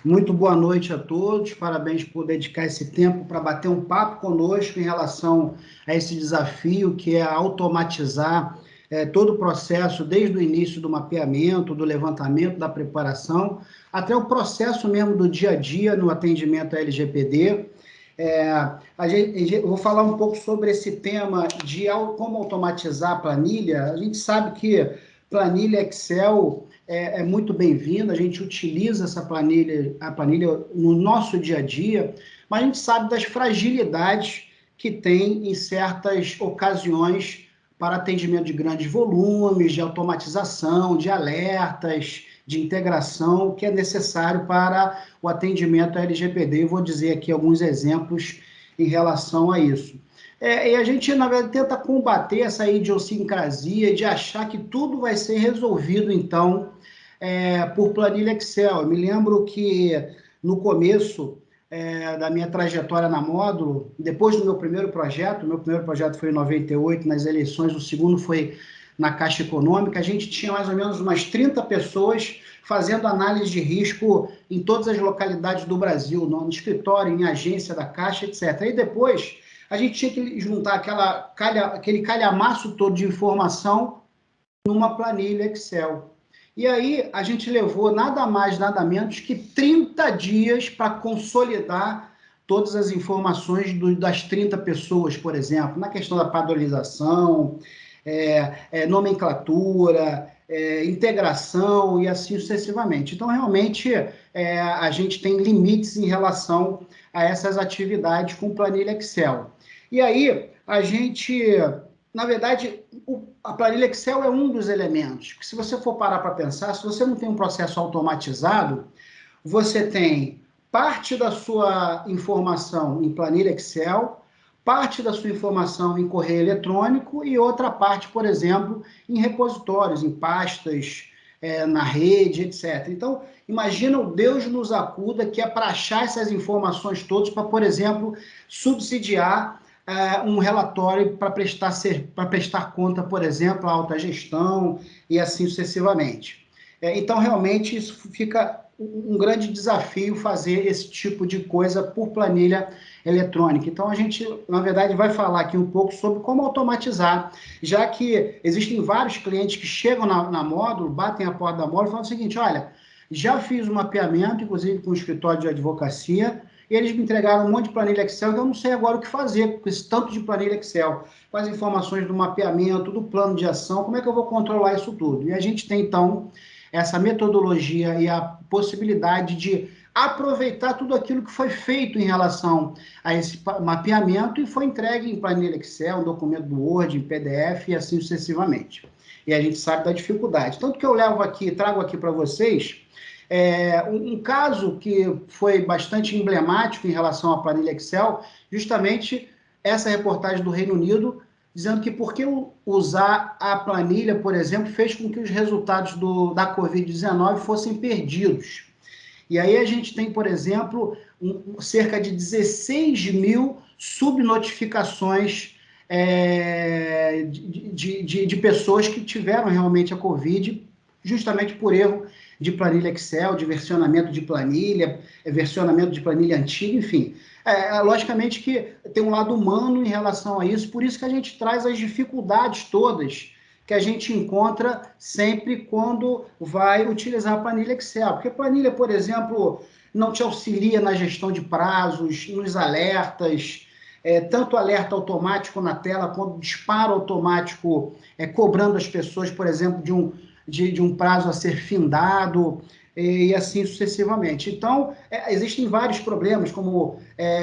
Muito boa noite a todos, parabéns por dedicar esse tempo para bater um papo conosco em relação a esse desafio que é automatizar todo o processo, desde o início do mapeamento, do levantamento, da preparação, até o processo mesmo do dia a dia no atendimento à LGPD. Eu vou falar um pouco sobre esse tema de como automatizar a planilha. A gente sabe que planilha Excel é muito bem-vinda, a gente utiliza a planilha no nosso dia a dia, mas a gente sabe das fragilidades que tem em certas ocasiões para atendimento de grandes volumes, de automatização, de alertas, de integração, que é necessário para o atendimento à LGPD. Eu vou dizer aqui alguns exemplos em relação a isso. E a gente, na verdade, tenta combater essa idiosincrasia de achar que tudo vai ser resolvido, então, por planilha Excel. Eu me lembro que no começo da minha trajetória na Módulo, depois do meu primeiro projeto foi em 98, nas eleições, o segundo foi na Caixa Econômica, a gente tinha mais ou menos umas 30 pessoas fazendo análise de risco em todas as localidades do Brasil, no escritório, em agência da Caixa, etc. E depois a gente tinha que juntar aquele calhamaço todo de informação numa planilha Excel. E aí a gente levou nada mais, nada menos que 30 dias para consolidar todas as informações das 30 pessoas, por exemplo, na questão da padronização, nomenclatura, integração e assim sucessivamente. Então, realmente, a gente tem limites em relação a essas atividades com planilha Excel. E aí, a gente, na verdade, a planilha Excel é um dos elementos, porque se você for parar para pensar, se você não tem um processo automatizado, você tem parte da sua informação em planilha Excel, parte da sua informação em correio eletrônico e outra parte, por exemplo, em repositórios, em pastas, na rede, etc. Então, imagina o Deus nos acuda, que é para achar essas informações todas, para, por exemplo, subsidiar um relatório para prestar conta, por exemplo, à alta gestão e assim sucessivamente. Então, realmente, isso fica um grande desafio fazer esse tipo de coisa por planilha eletrônica. Então, a gente, na verdade, vai falar aqui um pouco sobre como automatizar, já que existem vários clientes que chegam na Módulo, batem a porta da Módulo e falam o seguinte: olha, já fiz um mapeamento, inclusive com o escritório de advocacia, e eles me entregaram um monte de planilha Excel, e eu não sei agora o que fazer com esse tanto de planilha Excel, com as informações do mapeamento, do plano de ação, como é que eu vou controlar isso tudo? E a gente tem, então, essa metodologia e a possibilidade de aproveitar tudo aquilo que foi feito em relação a esse mapeamento e foi entregue em planilha Excel, um documento do Word, em PDF e assim sucessivamente. E a gente sabe da dificuldade. Tanto que eu trago aqui para vocês um caso que foi bastante emblemático em relação à planilha Excel, justamente essa reportagem do Reino Unido, dizendo que por que usar a planilha, por exemplo, fez com que os resultados da Covid-19 fossem perdidos. E aí a gente tem, por exemplo, cerca de 16 mil subnotificações de pessoas que tiveram realmente a Covid, justamente por erro de planilha Excel, de versionamento de planilha antiga, enfim. Logicamente que tem um lado humano em relação a isso, por isso que a gente traz as dificuldades todas que a gente encontra sempre quando vai utilizar a planilha Excel. Porque a planilha, por exemplo, não te auxilia na gestão de prazos, nos alertas, tanto alerta automático na tela, quanto disparo automático cobrando as pessoas, por exemplo, de um prazo a ser findado, e assim sucessivamente. Então, existem vários problemas, como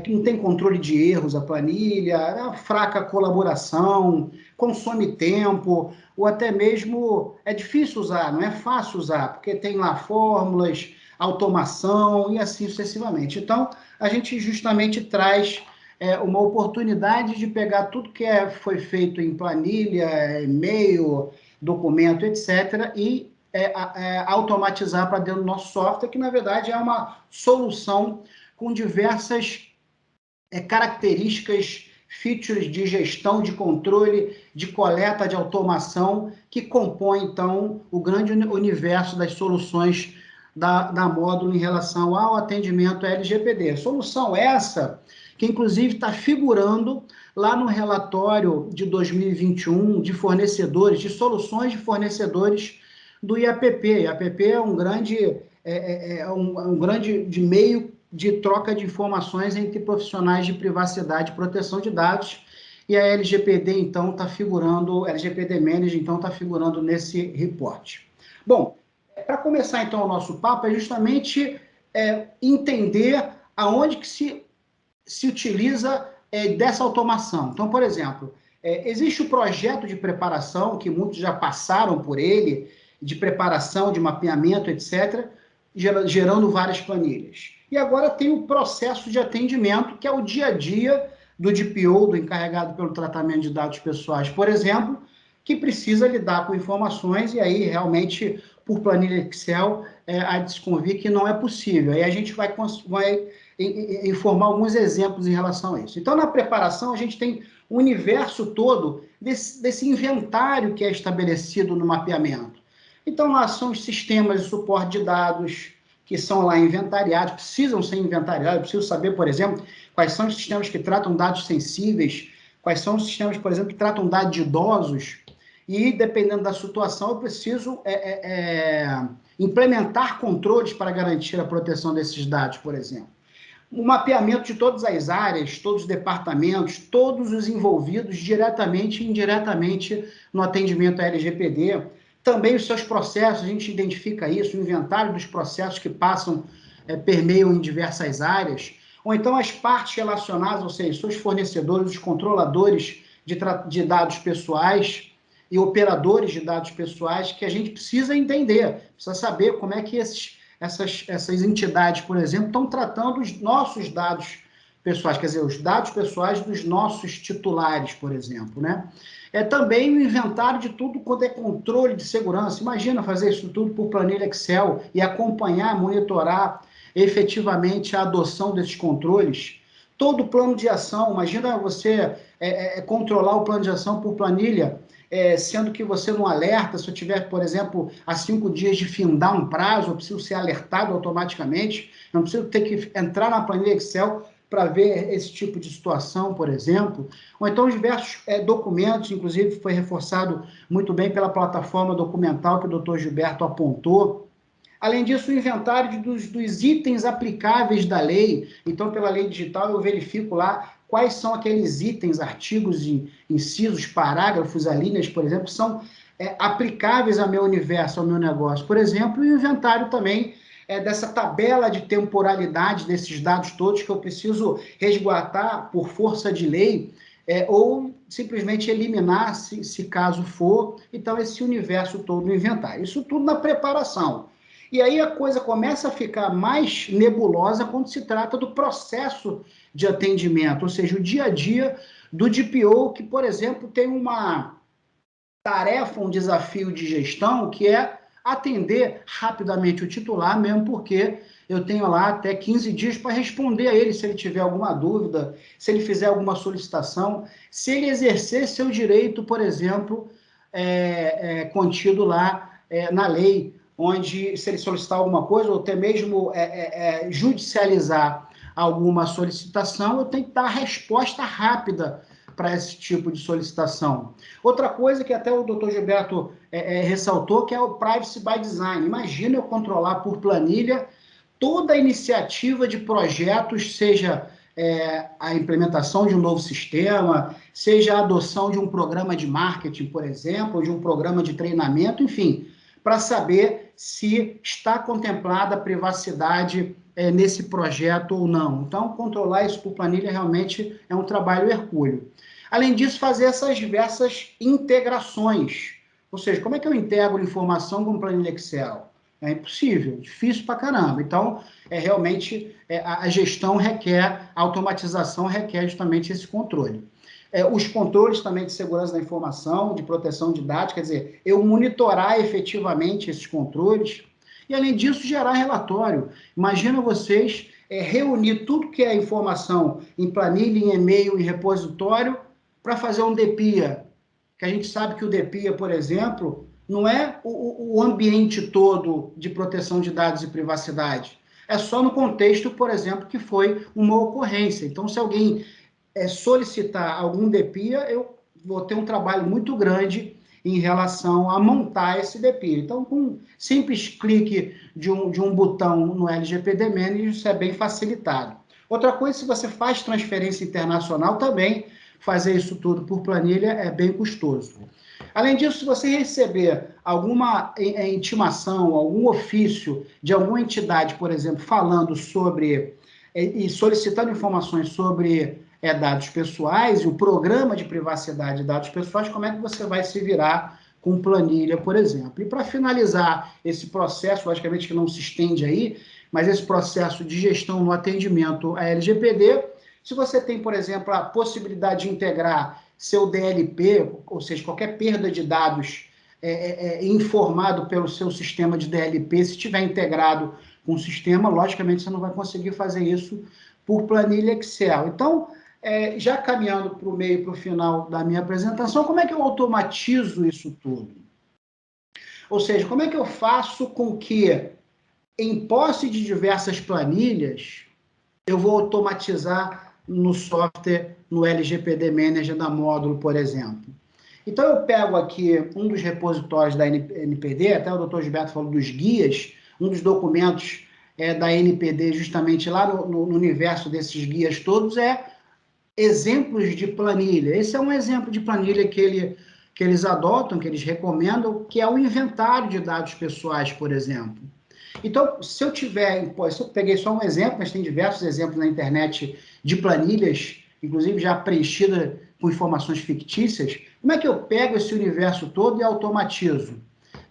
que não tem controle de erros a planilha, a fraca colaboração, consome tempo, ou até mesmo é difícil usar, não é fácil usar, porque tem lá fórmulas, automação e assim sucessivamente. Então, a gente justamente traz uma oportunidade de pegar tudo que foi feito em planilha, e-mail, documento, etc., e automatizar para dentro do nosso software, que na verdade é uma solução com diversas características, features de gestão, de controle, de coleta, de automação, que compõe, então, o grande universo das soluções da módulo em relação ao atendimento LGPD. Solução essa que, inclusive, está figurando lá no relatório de 2021 de fornecedores, de soluções de fornecedores do IAPP. IAPP é um grande, um grande de meio de troca de informações entre profissionais de privacidade e proteção de dados, e a LGPD, então, está figurando, LGPD Manager, então, está figurando nesse reporte. Bom, para começar, então, o nosso papo, é justamente entender aonde que se utiliza dessa automação. Então, por exemplo, existe o projeto de preparação, que muitos já passaram por ele, de preparação, de mapeamento, etc., gerando várias planilhas. E agora tem o processo de atendimento, que é o dia a dia do DPO, do encarregado pelo tratamento de dados pessoais, por exemplo, que precisa lidar com informações, e aí realmente, por planilha Excel, há de se convir que não é possível. Aí a gente vai informar alguns exemplos em relação a isso. Então, na preparação, a gente tem o universo todo desse inventário que é estabelecido no mapeamento. Então, lá são os sistemas de suporte de dados, que são lá inventariados, precisam ser inventariados, eu preciso saber, por exemplo, quais são os sistemas que tratam dados sensíveis, quais são os sistemas, por exemplo, que tratam dados de idosos, e, dependendo da situação, eu preciso implementar controles para garantir a proteção desses dados, por exemplo. O mapeamento de todas as áreas, todos os departamentos, todos os envolvidos diretamente e indiretamente no atendimento à LGPD. Também os seus processos, a gente identifica isso, o inventário dos processos que permeiam em diversas áreas, ou então as partes relacionadas, ou seja, seus fornecedores, os controladores de dados pessoais e operadores de dados pessoais, que a gente precisa entender, precisa saber como é que essas entidades, por exemplo, estão tratando os nossos dados pessoais, quer dizer, os dados pessoais dos nossos titulares, por exemplo, né? Também o inventário de tudo quanto é controle de segurança. Imagina fazer isso tudo por planilha Excel e acompanhar, monitorar efetivamente a adoção desses controles. Todo o plano de ação, imagina você controlar o plano de ação por planilha, sendo que você não alerta, se eu tiver, por exemplo, há 5 dias de findar um prazo, eu preciso ser alertado automaticamente, eu não preciso ter que entrar na planilha Excel para ver esse tipo de situação, por exemplo, ou então diversos documentos, inclusive foi reforçado muito bem pela plataforma documental que o Dr. Gilberto apontou. Além disso, o inventário dos itens aplicáveis da lei. Então, pela lei digital, eu verifico lá quais são aqueles itens, artigos, incisos, parágrafos, alíneas, por exemplo, que são aplicáveis ao meu universo, ao meu negócio. Por exemplo, e o inventário também dessa tabela de temporalidade desses dados todos que eu preciso resguardar por força de lei, ou simplesmente eliminar, se caso for. Então, esse universo todo no inventário. Isso tudo na preparação. E aí a coisa começa a ficar mais nebulosa quando se trata do processo de atendimento, ou seja, o dia a dia do DPO, que, por exemplo, tem uma tarefa, um desafio de gestão, que é atender rapidamente o titular, mesmo porque eu tenho lá até 15 dias para responder a ele, se ele tiver alguma dúvida, se ele fizer alguma solicitação, se ele exercer seu direito, por exemplo, contido lá na lei, onde, se ele solicitar alguma coisa, ou até mesmo judicializar alguma solicitação, eu tenho que dar a resposta rápida para esse tipo de solicitação. Outra coisa que até o Dr. Gilberto ressaltou, que é o Privacy by Design. Imagina eu controlar por planilha toda a iniciativa de projetos, seja a implementação de um novo sistema, seja a adoção de um programa de marketing, por exemplo, ou de um programa de treinamento, enfim, para saber se está contemplada a privacidade nesse projeto ou não. Então, controlar isso por planilha realmente é um trabalho hercúleo. Além disso, fazer essas diversas integrações. Ou seja, como é que eu integro informação com planilha Excel? É impossível, difícil pra caramba. Então, realmente, a gestão requer, a automatização requer justamente esse controle. Os controles também de segurança da informação, de proteção de dados, quer dizer, eu monitorar efetivamente esses controles e, além disso, gerar relatório. Imagina vocês reunir tudo que é informação em planilha, em e-mail, em repositório, para fazer um DPIA, que a gente sabe que o DPIA, por exemplo, não é o ambiente todo de proteção de dados e privacidade. É só no contexto, por exemplo, que foi uma ocorrência. Então, se alguém solicitar algum DPIA, eu vou ter um trabalho muito grande em relação a montar esse DPIA. Então, com um simples clique de um botão no LGPD Manager, isso é bem facilitado. Outra coisa, se você faz transferência internacional também, fazer isso tudo por planilha é bem custoso. Além disso, se você receber alguma intimação, algum ofício de alguma entidade, por exemplo, falando sobre e solicitando informações sobre dados pessoais e o programa de privacidade de dados pessoais, como é que você vai se virar com planilha, por exemplo. E para finalizar esse processo, logicamente que não se estende aí, mas esse processo de gestão no atendimento à LGPD, se você tem, por exemplo, a possibilidade de integrar seu DLP, ou seja, qualquer perda de dados informado pelo seu sistema de DLP, se estiver integrado com o sistema, logicamente você não vai conseguir fazer isso por planilha Excel. Então, já caminhando para o meio, para o final da minha apresentação, como é que eu automatizo isso tudo? Ou seja, como é que eu faço com que, em posse de diversas planilhas, eu vou automatizar no software, no LGPD Manager da Módulo, por exemplo? Então, eu pego aqui um dos repositórios da NPD, até o Dr. Gilberto falou dos guias, um dos documentos da NPD, justamente lá no universo desses guias todos, exemplos de planilha. Esse é um exemplo de planilha que eles adotam, que eles recomendam, que é o inventário de dados pessoais, por exemplo. Então, se eu peguei só um exemplo, mas tem diversos exemplos na internet de planilhas, inclusive já preenchida com informações fictícias, como é que eu pego esse universo todo e automatizo?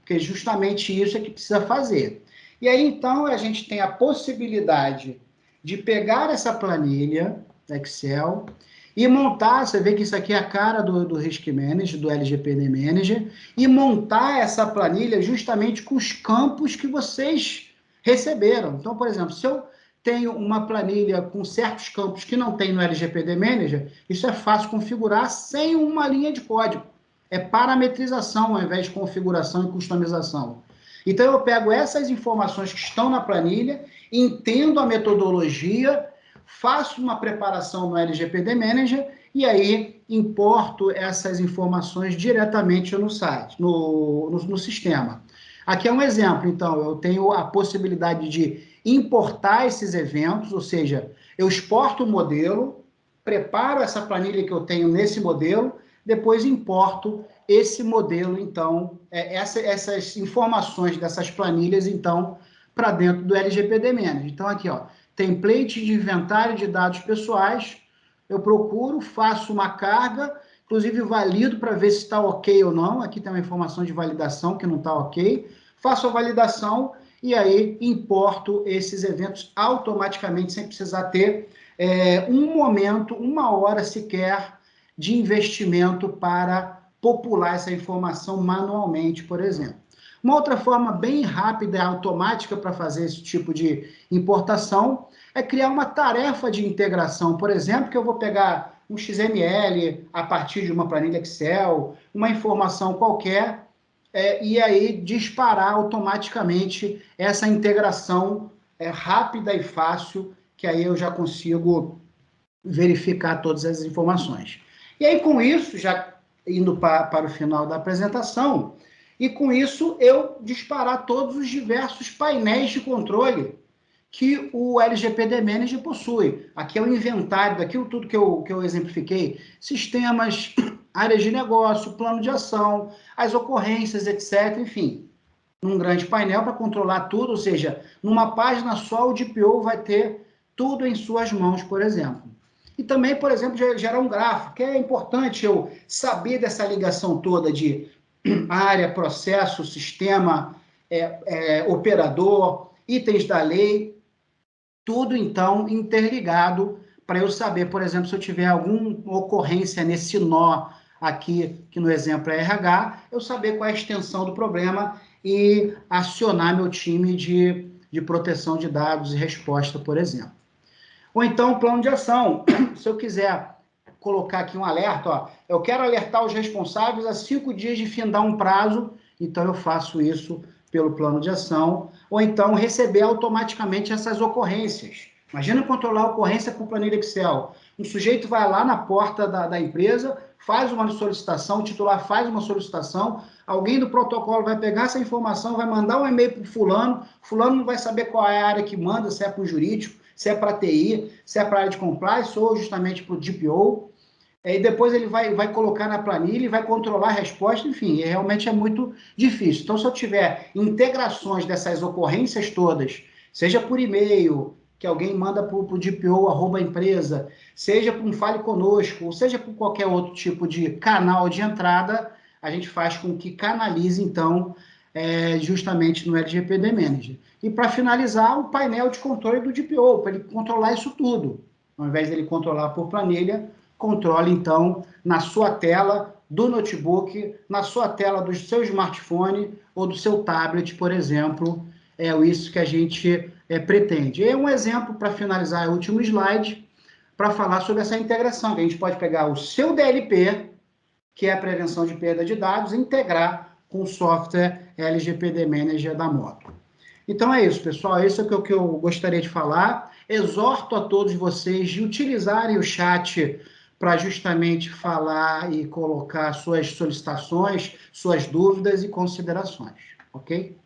Porque justamente isso é que precisa fazer. E aí, então, a gente tem a possibilidade de pegar essa planilha Excel e montar, você vê que isso aqui é a cara do Risk Manager, do LGPD Manager, e montar essa planilha justamente com os campos que vocês receberam. Então, por exemplo, se eu tenho uma planilha com certos campos que não tem no LGPD Manager, isso é fácil configurar sem uma linha de código. É parametrização ao invés de configuração e customização. Então, eu pego essas informações que estão na planilha, entendo a metodologia, faço uma preparação no LGPD Manager e aí importo essas informações diretamente no site, no sistema. Aqui é um exemplo, então, eu tenho a possibilidade de importar esses eventos, ou seja, eu exporto o modelo, preparo essa planilha que eu tenho nesse modelo, depois importo esse modelo, então, essas informações dessas planilhas, então, para dentro do LGPD Manager. Então, aqui, ó, template de inventário de dados pessoais, eu procuro, faço uma carga, inclusive valido para ver se está ok ou não, aqui tem uma informação de validação que não está ok, faço a validação e aí importo esses eventos automaticamente, sem precisar ter um momento, uma hora sequer de investimento para popular essa informação manualmente, por exemplo. Uma outra forma bem rápida e automática para fazer esse tipo de importação é criar uma tarefa de integração, por exemplo, que eu vou pegar um XML a partir de uma planilha Excel, uma informação qualquer, e aí disparar automaticamente essa integração rápida e fácil, que aí eu já consigo verificar todas as informações. E aí, com isso, já indo para o final da apresentação, e com isso eu disparar todos os diversos painéis de controle que o LGPD Manager possui. Aqui é o inventário daquilo tudo que eu exemplifiquei: sistemas, áreas de negócio, plano de ação, as ocorrências, etc. Enfim, num grande painel para controlar tudo, ou seja, numa página só o DPO vai ter tudo em suas mãos, por exemplo. E também, por exemplo, gerar um gráfico, que é importante eu saber dessa ligação toda de área, processo, sistema, operador, itens da lei, tudo então interligado para eu saber, por exemplo, se eu tiver alguma ocorrência nesse nó aqui, que no exemplo é RH, eu saber qual é a extensão do problema e acionar meu time de proteção de dados e resposta, por exemplo. Ou então, plano de ação. Se eu quiser colocar aqui um alerta, ó, eu quero alertar os responsáveis a 5 dias de findar um prazo então eu faço isso pelo plano de ação, ou então receber automaticamente essas ocorrências. Imagina controlar a ocorrência por planilha Excel. Um sujeito vai lá na porta da empresa, faz uma solicitação, o titular faz uma solicitação, alguém do protocolo vai pegar essa informação, vai mandar um e-mail para o fulano não vai saber qual é a área que manda, se é para o jurídico, se é para a TI, se é para a área de compliance ou justamente para o DPO. E depois ele vai colocar na planilha e vai controlar a resposta, enfim, realmente é muito difícil. Então, se eu tiver integrações dessas ocorrências todas, seja por e-mail, que alguém manda para o DPO, @ empresa, seja por um Fale Conosco, ou seja por qualquer outro tipo de canal de entrada, a gente faz com que canalize, então, justamente no LGPD Manager. E para finalizar, o painel de controle do DPO, para ele controlar isso tudo. Ao invés dele controlar por planilha, controle, então, na sua tela do notebook, na sua tela do seu smartphone ou do seu tablet, por exemplo. É isso que a gente pretende. É um exemplo, para finalizar, o último slide, para falar sobre essa integração, que a gente pode pegar o seu DLP, que é a prevenção de perda de dados, e integrar com o software LGPD Manager da Moto. Então é isso, pessoal. Isso é o que eu gostaria de falar. Exorto a todos vocês de utilizarem o chat para justamente falar e colocar suas solicitações, suas dúvidas e considerações, ok?